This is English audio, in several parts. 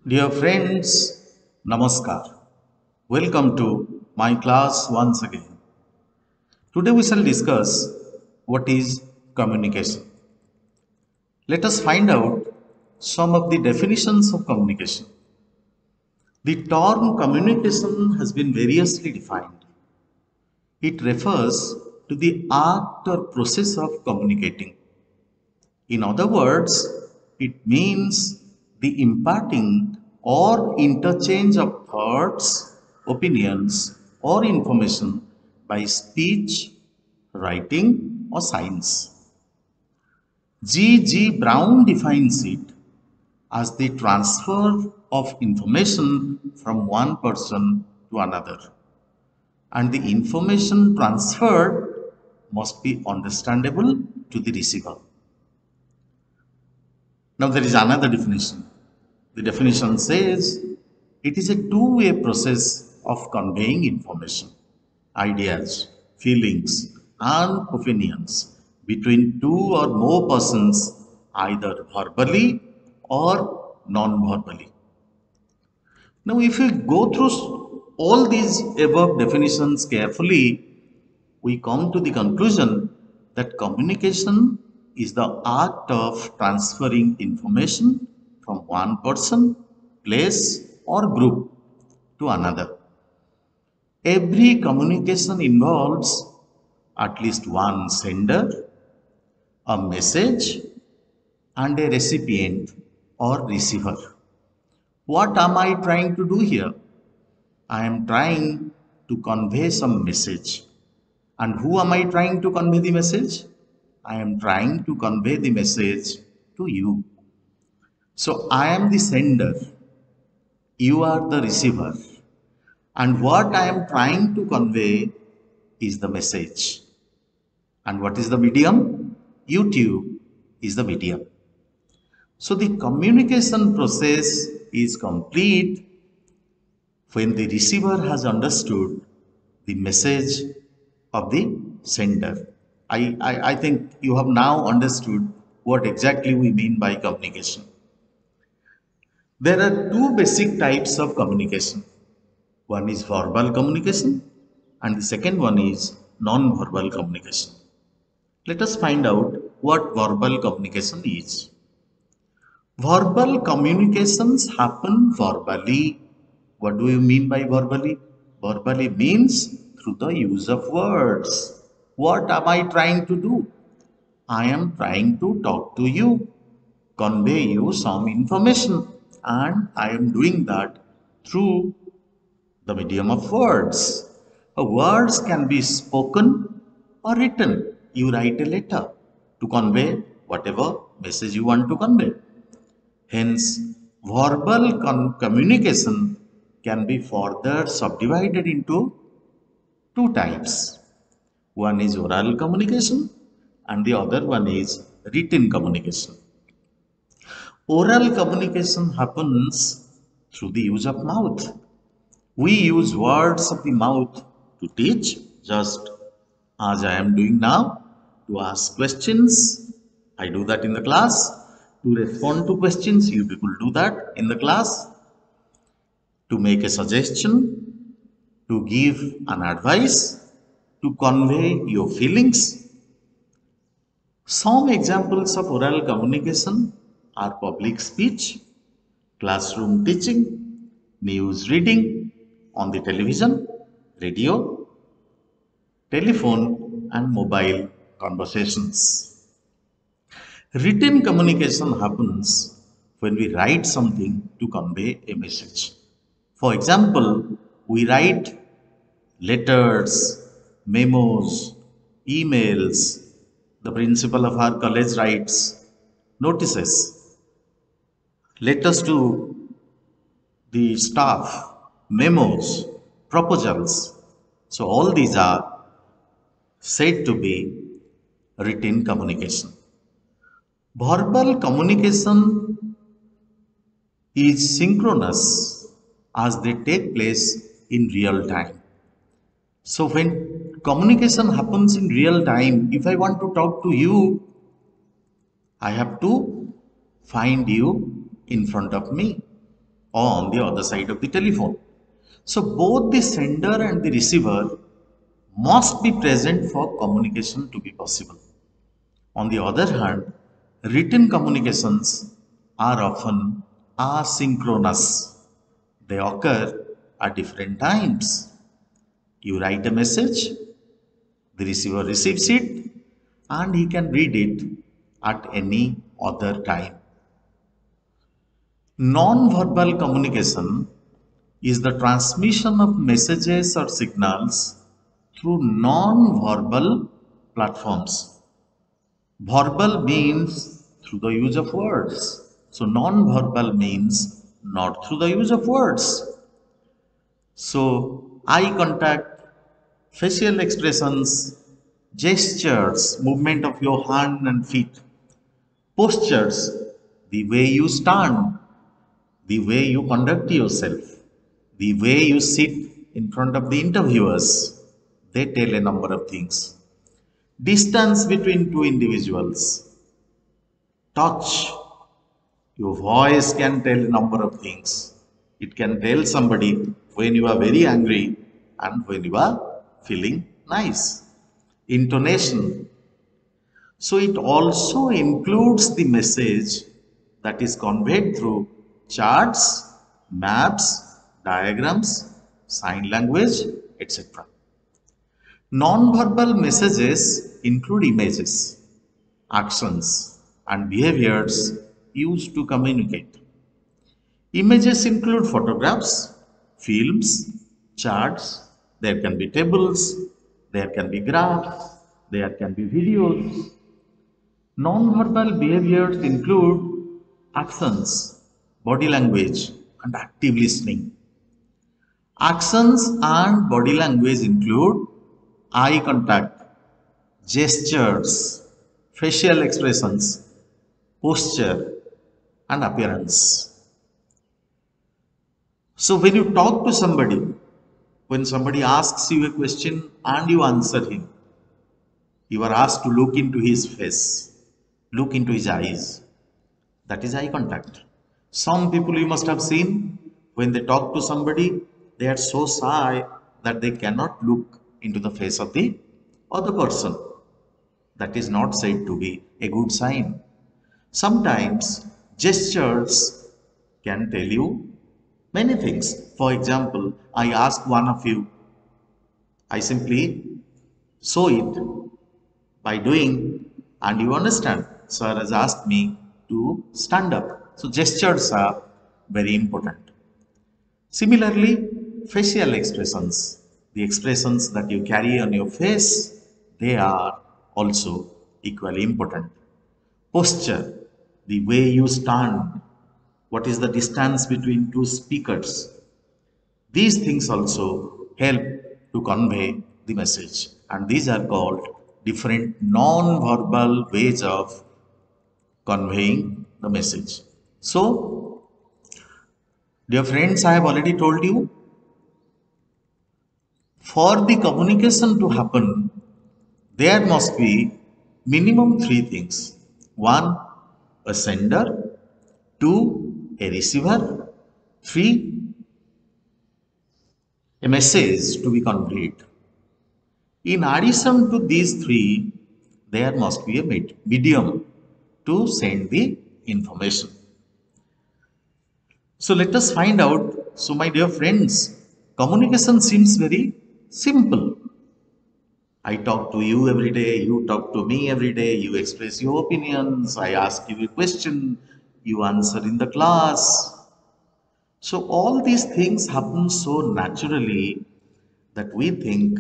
Dear friends, Namaskar. Welcome to my class once again. Today we shall discuss what is communication. Let us find out some of the definitions of communication. The term communication has been variously defined. It refers to the act or process of communicating. In other words, it means the imparting or interchange of thoughts, opinions, or information by speech, writing, or signs. G. G. Brown defines it as the transfer of information from one person to another. And the information transferred must be understandable to the receiver. Now there is another definition. The definition says it is a two-way process of conveying information, ideas, feelings, and opinions between two or more persons, either verbally or non-verbally. Now, if we go through all these above definitions carefully, we come to the conclusion that communication is the act of transferring information from one person, place, or group to another. Every communication involves at least one sender, a message, and a recipient or receiver. What am I trying to do here? I am trying to convey some message. And who am I trying to convey the message? I am trying to convey the message to you. So I am the sender, you are the receiver, and what I am trying to convey is the message. And what is the medium? YouTube is the medium. So the communication process is complete when the receiver has understood the message of the sender. I think you have now understood what exactly we mean by communication. There are two basic types of communication. One is verbal communication and the second one is non-verbal communication. Let us find out what verbal communication is. Verbal communications happen verbally. What do you mean by verbally? Verbally means through the use of words. What am I trying to do? I am trying to talk to you, convey you some information, and I am doing that through the medium of words. Words can be spoken or written. You write a letter to convey whatever message you want to convey. Hence, verbal communication can be further subdivided into two types. One is oral communication and the other one is written communication. Oral communication happens through the use of mouth. We use words of the mouth to teach, just as I am doing now, to ask questions. I do that in the class. To respond to questions, you people do that in the class. To make a suggestion, to give an advice, to convey your feelings. Some examples of oral communication are public speech, classroom teaching, news reading on the television, radio, telephone, and mobile conversations. Written communication happens when we write something to convey a message. For example, we write letters, memos, emails. The principal of our college writes notices, letters to the staff, memos, proposals. So all these are said to be written communication. Verbal communication is synchronous as they take place in real time. So when communication happens in real time, if I want to talk to you, I have to find you in front of me. on the other side of the telephone. So both the sender and the receiver must be present for communication to be possible. On the other hand, written communications are often asynchronous. They occur at different times. You write a message, the receiver receives it, and he can read it at any other time. Non-verbal communication is the transmission of messages or signals through non-verbal platforms. Verbal means through the use of words. So non-verbal means not through the use of words. So eye contact, facial expressions, gestures, movement of your hand and feet, postures, the way you stand, the way you conduct yourself, the way you sit in front of the interviewers, they tell a number of things. Distance between two individuals, touch, your voice can tell a number of things. It can tell somebody when you are very angry and when you are feeling nice. Intonation. So it also includes the message that is conveyed through charts, maps, diagrams, sign language, etc. Non-verbal messages include images, actions, and behaviors used to communicate. Images include photographs, films, charts, there can be tables, there can be graphs, there can be videos. Non-verbal behaviors include actions, body language, and active listening. Actions and body language include eye contact, gestures, facial expressions, posture, and appearance. So when you talk to somebody, when somebody asks you a question and you answer him, you are asked to look into his face, look into his eyes. That is eye contact. Some people you must have seen, when they talk to somebody, they are so shy that they cannot look into the face of the other person. That is not said to be a good sign. Sometimes gestures can tell you many things. For example, I ask one of you, I simply show it by doing, and you understand. Sir has asked me to stand up. So gestures are very important. Similarly, facial expressions, the expressions that you carry on your face, they are also equally important. Posture, the way you stand, what is the distance between two speakers. These things also help to convey the message, and these are called different non-verbal ways of conveying the message. So, dear friends, I have already told you, for the communication to happen, there must be minimum three things. One, a sender. Two, a receiver. Three, a message to be conveyed. In addition to these three, there must be a medium to send the information. So let us find out. So my dear friends, communication seems very simple. I talk to you every day, you talk to me every day, you express your opinions, I ask you a question, you answer in the class. So all these things happen so naturally that we think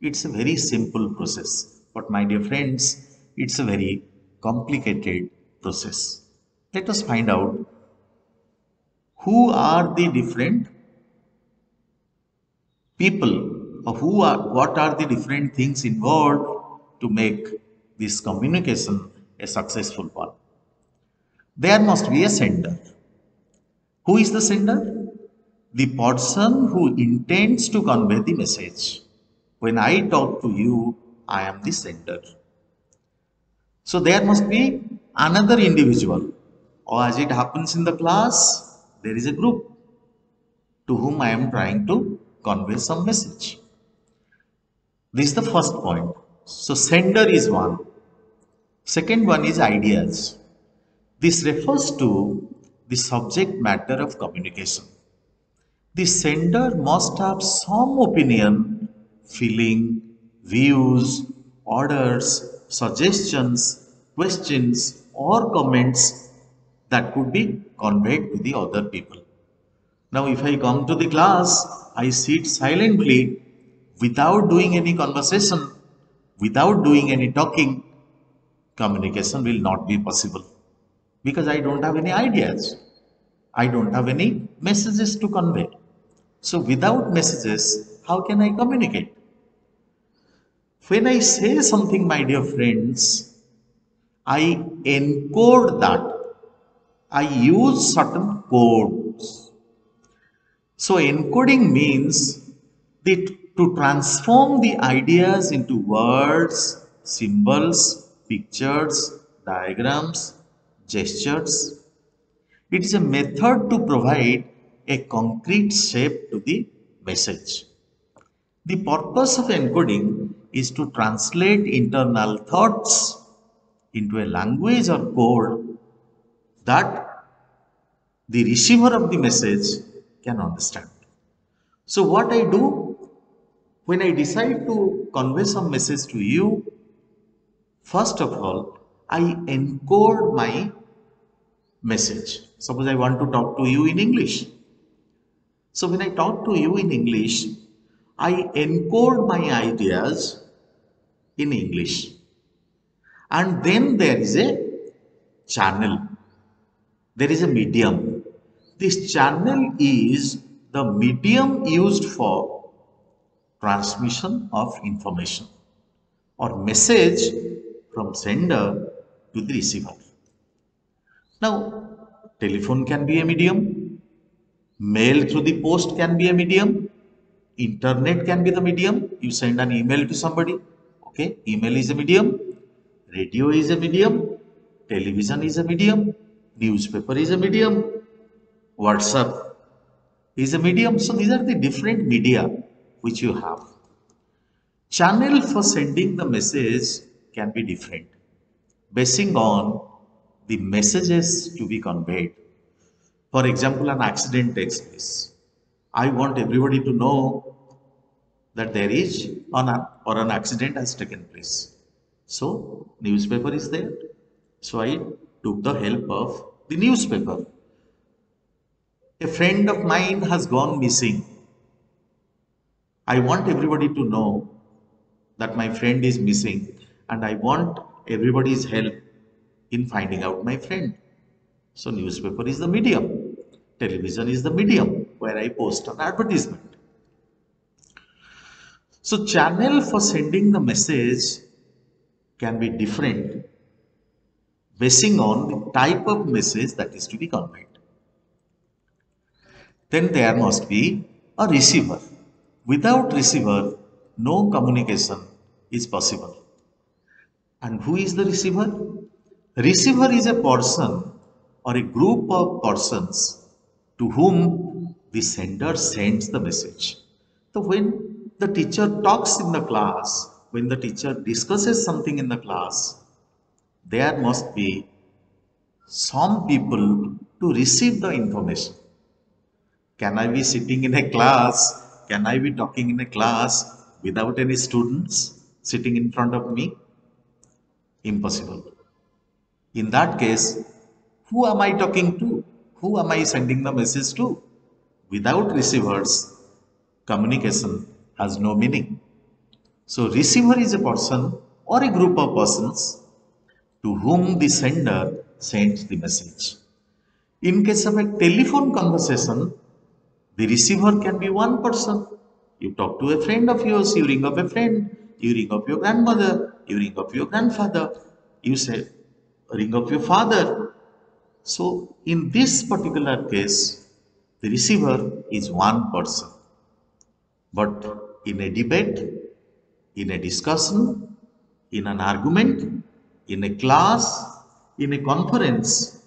it's a very simple process. But my dear friends, it's a very complicated process. Let us find out who are the different people, or what are the different things involved to make this communication a successful one. There must be a sender. Who is the sender? The person who intends to convey the message. When I talk to you, I am the sender. So there must be another individual, or as it happens in the class, there is a group. to whom I am trying to convey some message. This is the first point. So sender is one. Second one is ideas. This refers to the subject matter of communication. The sender must have some opinion, feeling, views, orders, suggestions, questions, or comments that could be conveyed to the other people. Now, if I come to the class, I sit silently without doing any conversation, without doing any talking, communication will not be possible because I don't have any ideas. I don't have any messages to convey. So without messages, how can I communicate? When I say something, my dear friends, I encode that. I use certain codes. So encoding means to transform the ideas into words, symbols, pictures, diagrams, gestures. It is a method to provide a concrete shape to the message. The purpose of encoding is to translate internal thoughts into a language or code that the receiver of the message can understand. So what I do when I decide to convey some message to you, first of all, I encode my message. Suppose I want to talk to you in English. So when I talk to you in English, I encode my ideas in English. And then there is a channel. There is a medium. This channel is the medium used for transmission of information or message from sender to the receiver. Now, telephone can be a medium, mail through the post can be a medium, internet can be the medium. You send an email to somebody, okay? Email is a medium, radio is a medium, television is a medium, newspaper is a medium, WhatsApp is a medium. So these are the different media which you have. Channel for sending the message can be different, basing on the messages to be conveyed. For example, an accident takes place. I want everybody to know that there is an accident has taken place. So newspaper is there. So I took the help of the newspaper. A friend of mine has gone missing. I want everybody to know that my friend is missing and I want everybody's help in finding out my friend. So newspaper is the medium. Television is the medium where I post an advertisement. So channel for sending the message can be different basing on the type of message that is to be conveyed. Then there must be a receiver. Without receiver, no communication is possible. And who is the receiver? Receiver is a person or a group of persons to whom the sender sends the message. So when the teacher talks in the class, when the teacher discusses something in the class, there must be some people to receive the information. Can I be sitting in a class? Can I be talking in a class without any students sitting in front of me? Impossible. In that case, who am I talking to? Who am I sending the message to? Without receivers, communication has no meaning. So, receiver is a person or a group of persons to whom the sender sends the message. In case of a telephone conversation, the receiver can be one person. You talk to a friend of yours, you ring up a friend, you ring up your grandmother, you ring up your grandfather, you say, ring up your father. So, in this particular case, the receiver is one person. But in a debate, in a discussion, in an argument, in a class, in a conference,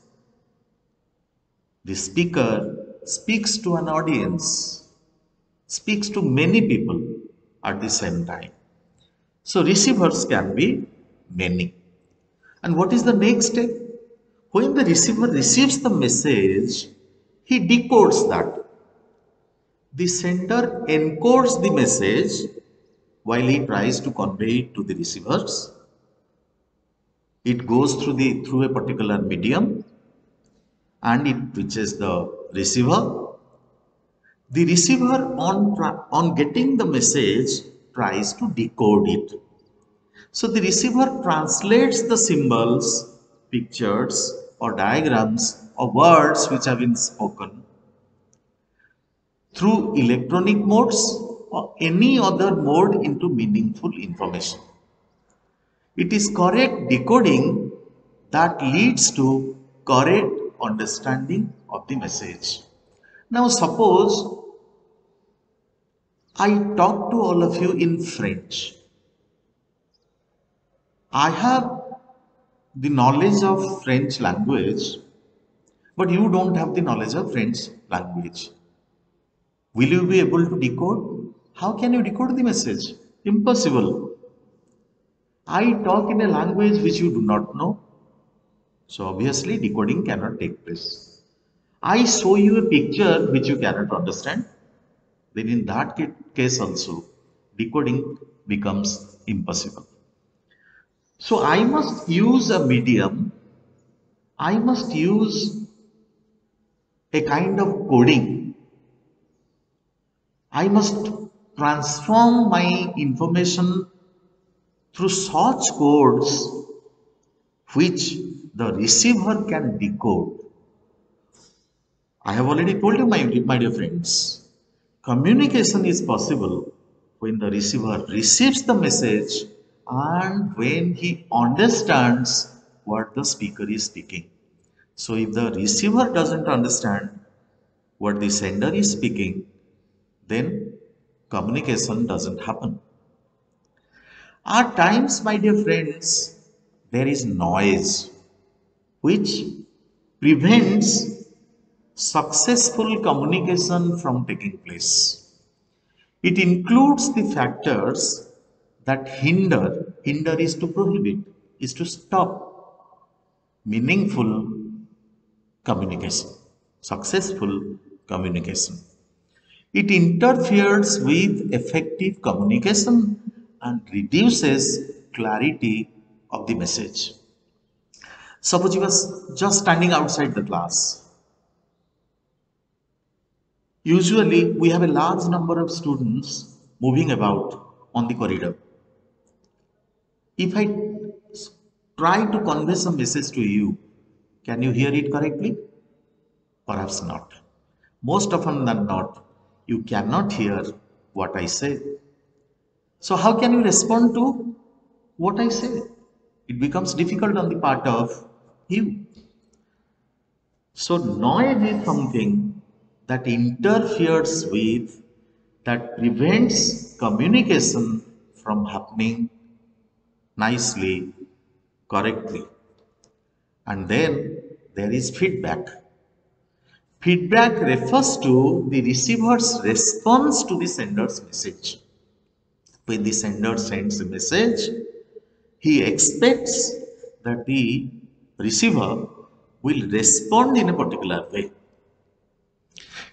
the speaker speaks to an audience, speaks to many people at the same time. So receivers can be many. And what is the next step? When the receiver receives the message, he decodes that. The sender encodes the message while he tries to convey it to the receivers. It goes through a particular medium and it reaches the receiver. The receiver on getting the message tries to decode it. So the receiver translates the symbols, pictures or diagrams or words which have been spoken through electronic modes or any other mode into meaningful information. It is correct decoding that leads to correct understanding of the message. Now suppose I talk to all of you in French. I have the knowledge of French language, but you don't have the knowledge of French language. Will you be able to decode? How can you decode the message? Impossible. I talk in a language which you do not know, so obviously decoding cannot take place. I show you a picture which you cannot understand, then in that case also decoding becomes impossible. So I must use a medium, I must use a kind of coding. I must transform my information through such codes which the receiver can decode. I have already told you, my dear friends, communication is possible when the receiver receives the message and when he understands what the speaker is speaking. So if the receiver doesn't understand what the sender is speaking, then communication doesn't happen. At times, my dear friends, there is noise which prevents successful communication from taking place. It includes the factors that hinder is to prohibit, is to stop meaningful communication, successful communication. It interferes with effective communication and reduces clarity of the message. Suppose you was just standing outside the class. Usually, we have a large number of students moving about on the corridor. If I try to convey some message to you, can you hear it correctly? Perhaps not. Most often than not, you cannot hear what I say. So how can you respond to what I say? It becomes difficult on the part of you. So noise is something that interferes with, that prevents communication from happening nicely, correctly. And then there is feedback. Feedback refers to the receiver's response to the sender's message. When the sender sends a message, he expects that the receiver will respond in a particular way.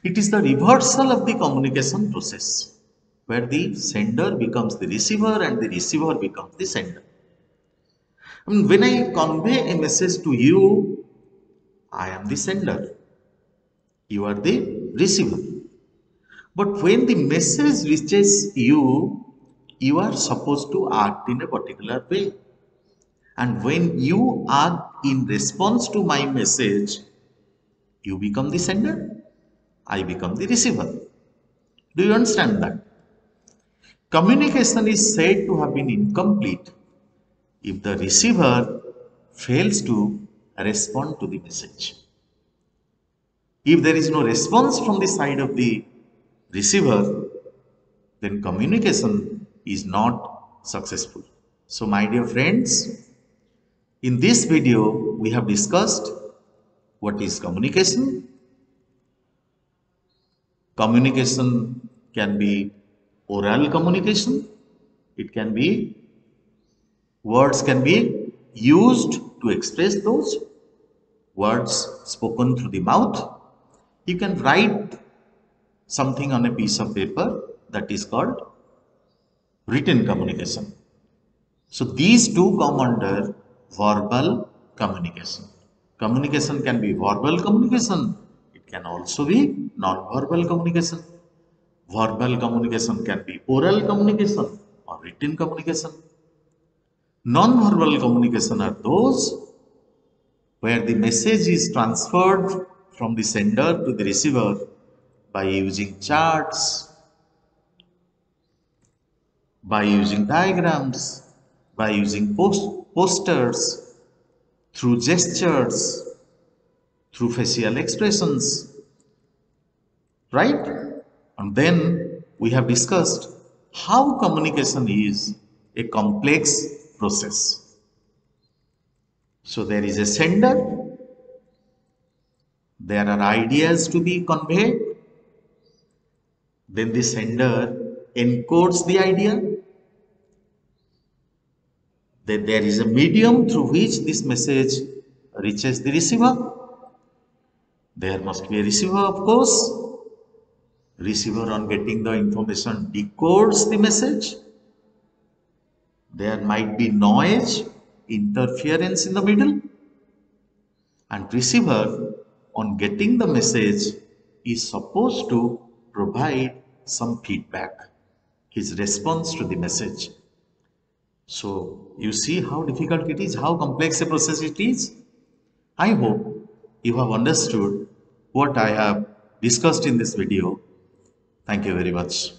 It is the reversal of the communication process where the sender becomes the receiver and the receiver becomes the sender. I mean, when I convey a message to you, I am the sender. You are the receiver. But when the message reaches you, you are supposed to act in a particular way. And when you act in response to my message, you become the sender, I become the receiver. Do you understand that? Communication is said to have been incomplete if the receiver fails to respond to the message. If there is no response from the side of the receiver, then communication is not successful. So my dear friends, in this video we have discussed what is communication, Communication can be oral communication. It can be, words can be used to express those words spoken through the mouth. You can write something on a piece of paper, that is called written communication. So these two come under verbal communication. Communication can be verbal communication. It can also be non-verbal communication. Verbal communication can be oral communication or written communication. Non-verbal communication are those where the message is transferred from the sender to the receiver by using charts, by using diagrams, by using posters, through gestures, through facial expressions, right? And then we have discussed how communication is a complex process. So there is a sender, there are ideas to be conveyed, then the sender encodes the idea, then there is a medium through which this message reaches the receiver. There must be a receiver, of course. Receiver, on getting the information, decodes the message. There might be noise, interference in the middle. And receiver, on getting the message, is supposed to provide some feedback, his response to the message. So you see how difficult it is, how complex a process it is. I hope you have understood what I have discussed in this video. Thank you very much.